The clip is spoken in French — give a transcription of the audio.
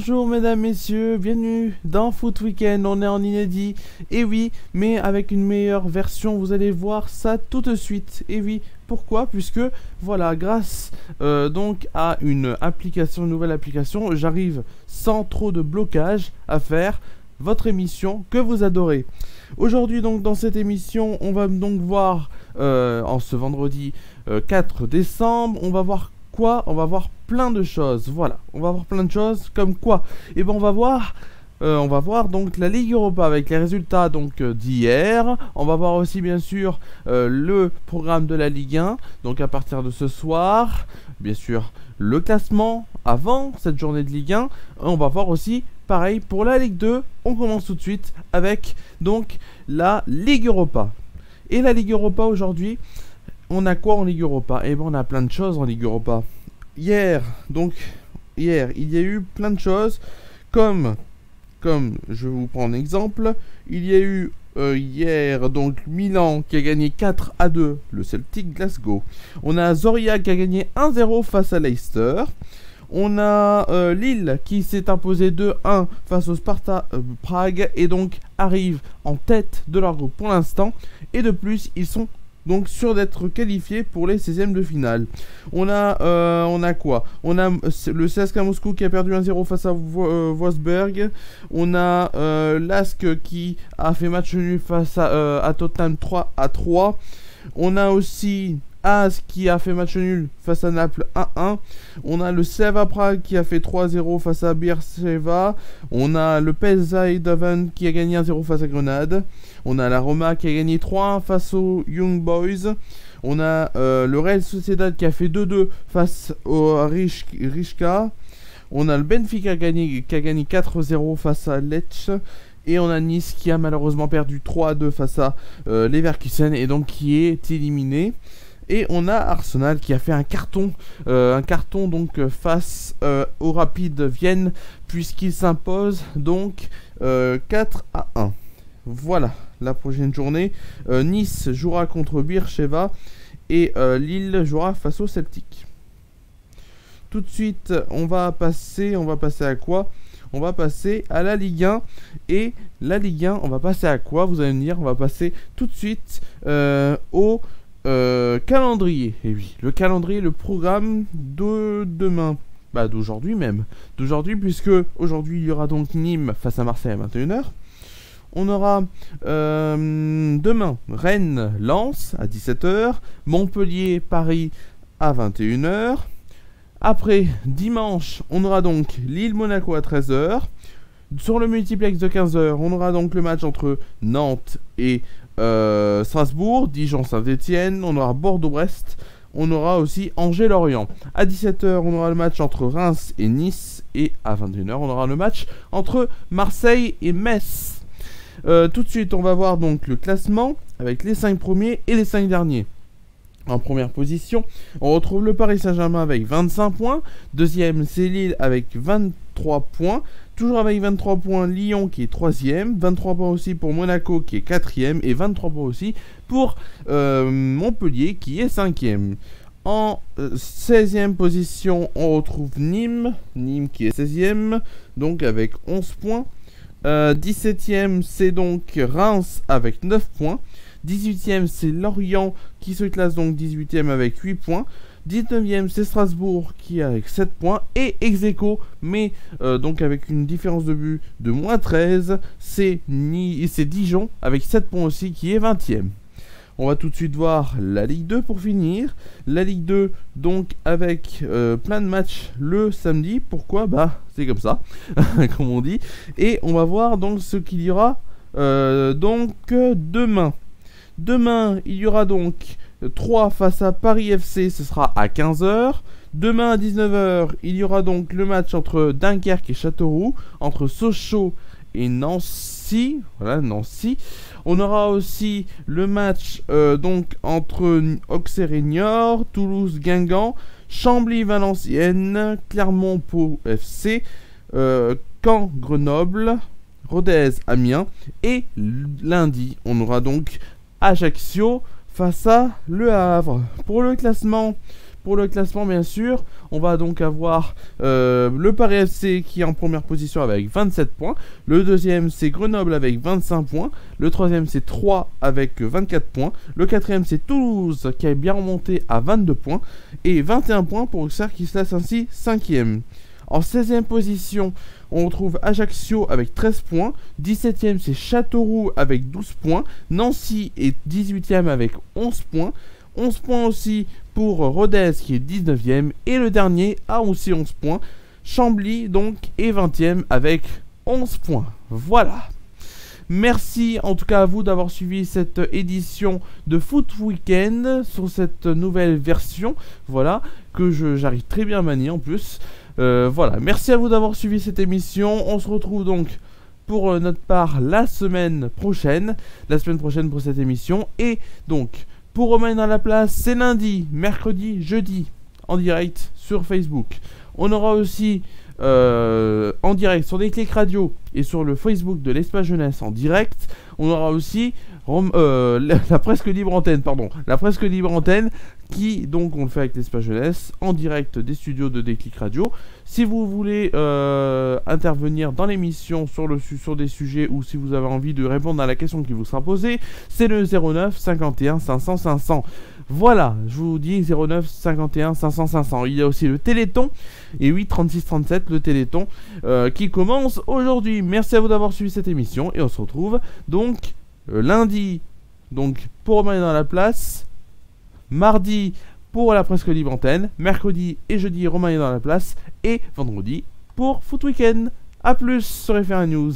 Bonjour mesdames, messieurs, bienvenue dans Foot Weekend, on est en inédit, et oui, mais avec une meilleure version, vous allez voir ça tout de suite, et oui, pourquoi? Puisque, voilà, grâce donc à une nouvelle application, j'arrive sans trop de blocage à faire votre émission que vous adorez. Aujourd'hui donc dans cette émission, on va donc voir, en ce vendredi 4 décembre, on va voir quoi? On va voir plein de choses, voilà, on va voir plein de choses, comme quoi? Et ben on va voir donc la Ligue Europa avec les résultats donc d'hier. On va voir aussi bien sûr le programme de la Ligue 1, donc à partir de ce soir, bien sûr le classement avant cette journée de Ligue 1. On va voir aussi pareil pour la Ligue 2. On commence tout de suite avec donc la Ligue Europa. Et la Ligue Europa aujourd'hui, on a quoi en Ligue Europa? Eh ben on a plein de choses en Ligue Europa. Hier, il y a eu plein de choses, comme je vais vous prendre un exemple, il y a eu hier donc Milan qui a gagné 4-2 le Celtic Glasgow. On a Zorya qui a gagné 1-0 face à Leicester. On a Lille qui s'est imposé 2-1 face au Sparta Prague et donc arrive en tête de leur groupe pour l'instant. Et de plus, ils sont donc sûrs d'être qualifiés pour les 16e de finale. On a quoi? On a le CSKA Moscou qui a perdu 1-0 face à Wolfsburg. On a Lask qui a fait match nul face à Tottenham 3-3. On a aussi AS qui a fait match nul face à Naples 1-1. On a le Slavia Prague qui a fait 3-0 face à Beersheva. On a le PSV Eindhoven qui a gagné 1-0 face à Grenade. On a la Roma qui a gagné 3-1 face aux Young Boys. On a le Real Sociedad qui a fait 2-2 face au Rijeka. On a le Benfica qui a gagné 4-0 face à Lecce. Et on a Nice qui a malheureusement perdu 3-2 face à Leverkusen et donc qui est éliminé. Et on a Arsenal qui a fait un carton donc face au Rapid Vienne, puisqu'il s'impose donc 4-1. Voilà la prochaine journée. Nice jouera contre Beersheva et Lille jouera face au Celtic. Tout de suite, on va passer à quoi? On va passer à la Ligue 1. Et la Ligue 1, on va passer à quoi? Vous allez me dire, on va passer tout de suite au calendrier. Et oui, le calendrier, le programme de demain. D'aujourd'hui même. D'aujourd'hui, puisque aujourd'hui, il y aura donc Nîmes face à Marseille à 21h. On aura demain Rennes-Lens à 17h. Montpellier-Paris à 21h. Après, dimanche, on aura donc Lille-Monaco à 13h. Sur le multiplex de 15h, on aura donc le match entre Nantes et Strasbourg, Dijon-Saint-Etienne, on aura Bordeaux-Brest, on aura aussi Angers-Lorient. À 17h, on aura le match entre Reims et Nice, et à 21h, on aura le match entre Marseille et Metz. Tout de suite, on va voir donc le classement avec les 5 premiers et les 5 derniers. En première position, on retrouve le Paris Saint-Germain avec 25 points. Deuxième, c'est Lille avec 23 points. Toujours avec 23 points, Lyon qui est 3ème. 23 points aussi pour Monaco qui est 4ème. Et 23 points aussi pour Montpellier qui est 5ème. En 16ème position, on retrouve Nîmes. Nîmes qui est 16ème, donc avec 11 points. 17ème, c'est donc Reims avec 9 points. 18ème, c'est Lorient qui se classe donc 18ème avec 8 points. 19ème, c'est Strasbourg qui est avec 7 points. Et ex-aequo, mais donc avec une différence de but de moins 13, c'est Dijon avec 7 points aussi qui est 20ème. On va tout de suite voir la Ligue 2 pour finir. La Ligue 2, donc avec plein de matchs le samedi. Pourquoi? C'est comme ça, comme on dit. Et on va voir donc ce qu'il y aura donc demain. Demain, il y aura donc 3 face à Paris FC, ce sera à 15h. Demain à 19h, il y aura donc le match entre Dunkerque et Châteauroux, entre Sochaux et Nancy. Voilà, Nancy. On aura aussi le match donc entre Auxerre et Niort, Toulouse-Guingamp, Chambly-Valenciennes, Clermont-Pau FC, Caen-Grenoble, Rodez-Amiens. Et lundi, on aura donc Ajaccio face à Le Havre. Pour le classement, pour le classement, bien sûr, on va donc avoir le Paris FC qui est en première position avec 27 points. Le deuxième, c'est Grenoble avec 25 points. Le troisième, c'est Troyes avec 24 points. Le quatrième, c'est Toulouse qui est bien remonté à 22 points. Et 21 points pour Auxerre qui se place ainsi 5e. En 16e position, on retrouve Ajaccio avec 13 points. 17e, c'est Châteauroux avec 12 points. Nancy est 18e avec 11 points. 11 points aussi pour Rodez qui est 19e. Et le dernier a aussi 11 points. Chambly donc est 20e avec 11 points. Voilà. Merci en tout cas à vous d'avoir suivi cette édition de Foot Weekend sur cette nouvelle version. Voilà, que j'arrive très bien à manier en plus. Voilà, merci à vous d'avoir suivi cette émission. On se retrouve donc pour notre part la semaine prochaine pour cette émission. Et donc, pour Romain dans la place, c'est lundi, mercredi, jeudi, en direct sur Facebook. On aura aussi en direct sur Déclic Radio et sur le Facebook de l'Espace Jeunesse en direct. On aura aussi la presque libre antenne, qui donc on le fait avec l'Espace Jeunesse en direct des studios de Déclic Radio. Si vous voulez intervenir dans l'émission sur des sujets ou si vous avez envie de répondre à la question qui vous sera posée, c'est le 09 51 500 500. Voilà, je vous dis 09 51 500 500. Il y a aussi le Téléthon, et oui, 36 37, le Téléthon qui commence aujourd'hui. Merci à vous d'avoir suivi cette émission et on se retrouve donc lundi donc pour Romain dans la place, mardi pour la presque libre antenne, mercredi et jeudi Romain est dans la place et vendredi pour Foot Weekend. A plus sur FR News.